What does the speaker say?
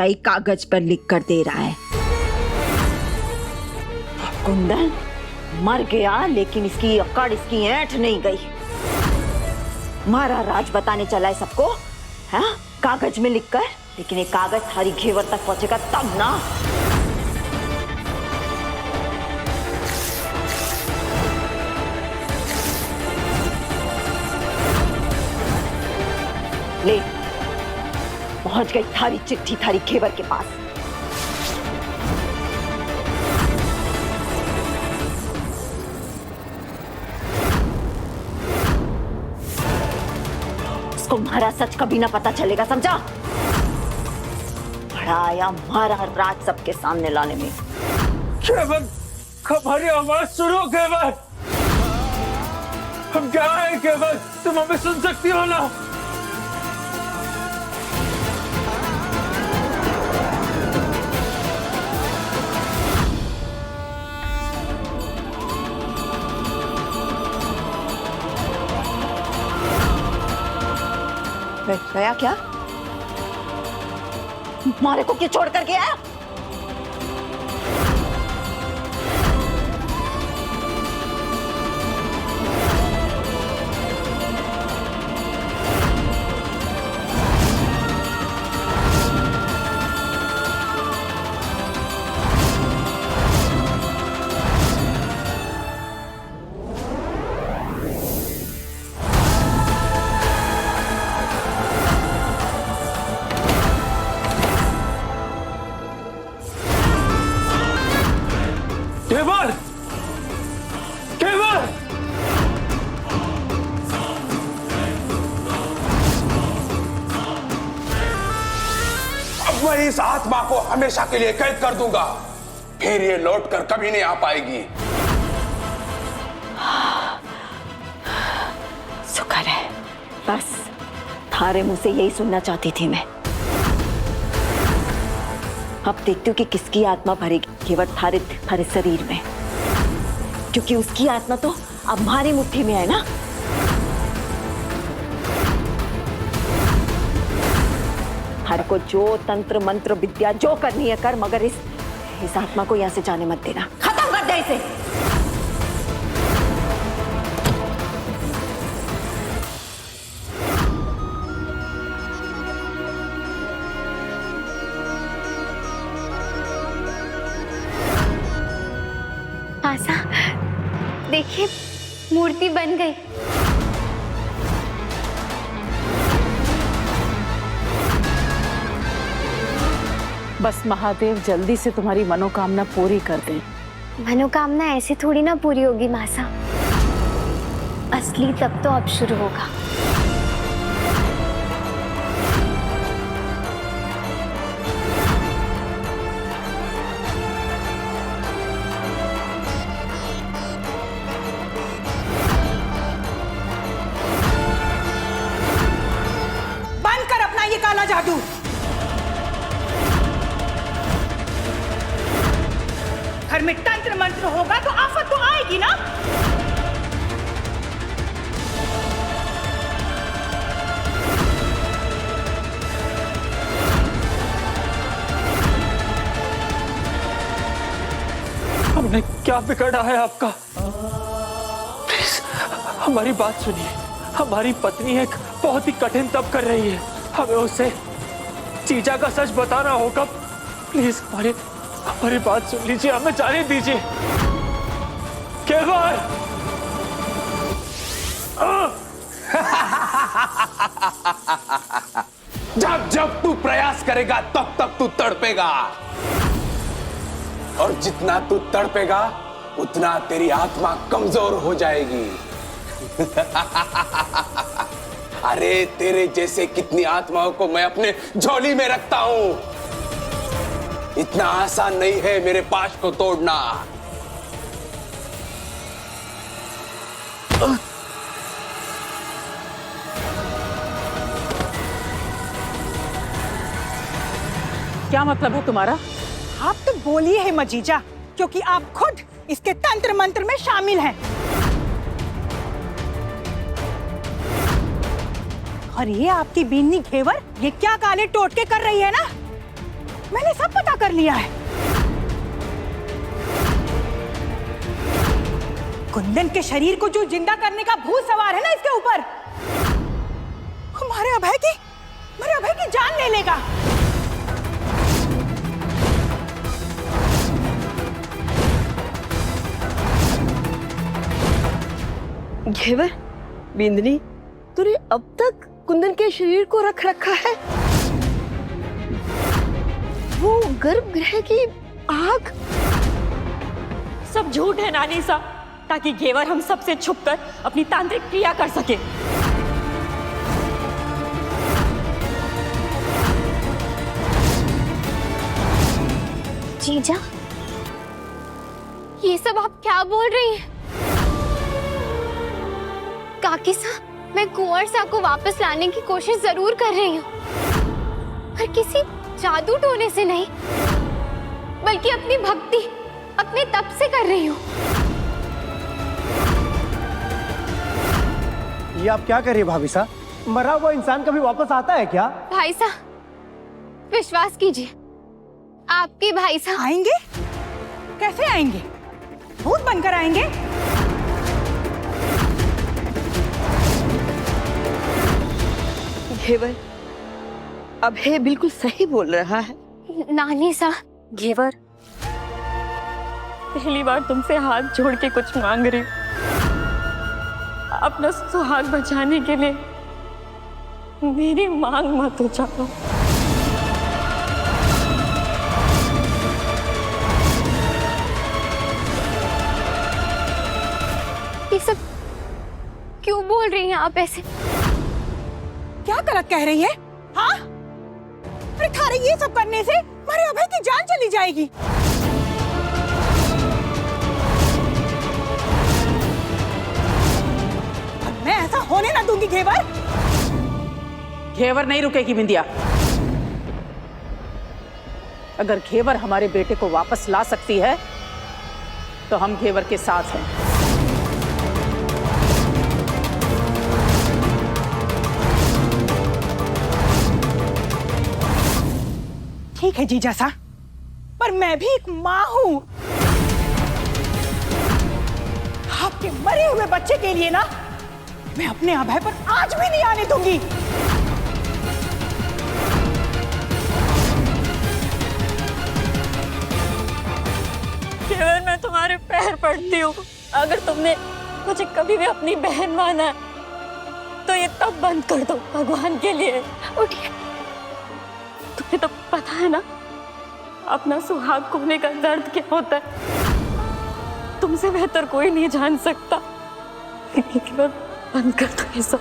कई कागज पर लिख कर दे रहा है। कुंदन मर गया, लेकिन इसकी अकड़, इसकी ऐंठ नहीं गई। मारा राज बताने चला है सबको, हाँ, कागज में लिखकर। लेकिन ये कागज थारी घेवर तक पहुंचेगा तब ना। ले, पहुंच गई थारी चिट्ठी थारी घेवर के पास। उसको मारा सच कभी ना पता चलेगा, समझा? बढ़ाया मारा राज सबके सामने लाने में। घेवर, हमारी आवाज सुनो घेवर। हम क्या है घेवर, तुम हमें सुन सकती हो ना? गया क्या? मारे को क्यों छोड़ कर गया? घेवर, घेवर, अब मैं इस आत्मा को हमेशा के लिए कैद कर दूंगा, फिर ये लौट कर कभी नहीं आ पाएगी। शुक्र है, बस थारे मुंह से यही सुनना चाहती थी मैं। अब देखती हूँ कि किसकी आत्मा भरेगी केवल थारे शरीर में, क्योंकि उसकी आत्मा तो अब हमारी मुट्ठी में है ना। हर को जो तंत्र मंत्र विद्या जो करनी है कर, मगर इस आत्मा को यहाँ से जाने मत देना। खत्म कर दे इसे। आशा, देखिए मूर्ति बन गई। बस महादेव जल्दी से तुम्हारी मनोकामना पूरी कर दें। मनोकामना ऐसे थोड़ी ना पूरी होगी मासा, असली तब तो अब शुरू होगा। ये काला जादू घर में तंत्र मंत्र होगा तो आफत तो आएगी ना। हमने क्या बिगाड़ा है आपका? प्लीज हमारी बात सुनिए। हमारी पत्नी एक बहुत ही कठिन तप कर रही है, हमें उसे चीजा का सच बताना होगा। प्लीज हमारी बात सुन लीजिए, हमें जाने दीजिए। केवल जब जब तू प्रयास करेगा तब तक तू तड़पेगा, और जितना तू तड़पेगा उतना तेरी आत्मा कमजोर हो जाएगी। अरे तेरे जैसे कितनी आत्माओं को मैं अपने झोली में रखता हूं। इतना आसान नहीं है मेरे पाश को तोड़ना। क्या मतलब है तुम्हारा? आप तो बोलिए है मजीजा, क्योंकि आप खुद इसके तंत्र मंत्र में शामिल हैं। और ये आपकी बीनी घेवर ये क्या काले टोटके कर रही है ना, मैंने सब पता कर लिया है। कुंदन के शरीर को जो जिंदा करने का भूत सवार है ना इसके ऊपर, हमारे अभय की जान ले लेगा। घेवर, बिंदनी, तूने अब तक कुंदन के शरीर को रख रखा है? वो गर्भगृह की आग? सब झूठ है नानी सा, ताकि घेवर हम सबसे छुपकर अपनी तांत्रिक क्रिया कर सके। जीजा, ये सब आप क्या बोल रही हैं? काकी सा, मैं कुंवर सा को वापस लाने की कोशिश जरूर कर रही हूँ, पर किसी जादू टोने से नहीं, बल्कि अपनी भक्ति, अपने तप से कर रही हूँ। ये आप क्या कर रही है भाभी साहब? मरा हुआ इंसान कभी वापस आता है क्या? भाई साहब, विश्वास कीजिए, आपके भाई साहब आएंगे? कैसे आएंगे? भूत बनकर आएंगे? घेवर, अभय बिल्कुल सही बोल रहा है। नानी सा, घेवर, पहली बार तुमसे हाथ जोड़ के कुछ मांग रही हूँ। अपना सुहाग बचाने के लिए मेरी मांग मत उछालो। ये सब क्यों बोल रही हैं आप ऐसे? क्या गलत कह रही है? हाँ? अरे थारे ये सब करने से हमारे अभय की जान चली जाएगी। और मैं ऐसा होने ना दूंगी घेवर। घेवर नहीं रुकेगी बिंदिया। अगर घेवर हमारे बेटे को वापस ला सकती है तो हम घेवर के साथ हैं। ठीक है जीजा सा, पर मैं भी एक माँ हूँ। आपके मरे हुए बच्चे के लिए ना, मैं अपने अभय पर आज भी नहीं आने दूंगी। केवल मैं तुम्हारे पैर पड़ती हूँ, अगर तुमने मुझे कभी भी अपनी बहन माना है, तो ये तब बंद कर दो भगवान के लिए। उठिए। तुम्हें तो पता है ना अपना सुहाग खोने का दर्द क्या होता है। तुमसे बेहतर कोई नहीं जान सकता। केवल बंद कर दो ये सब।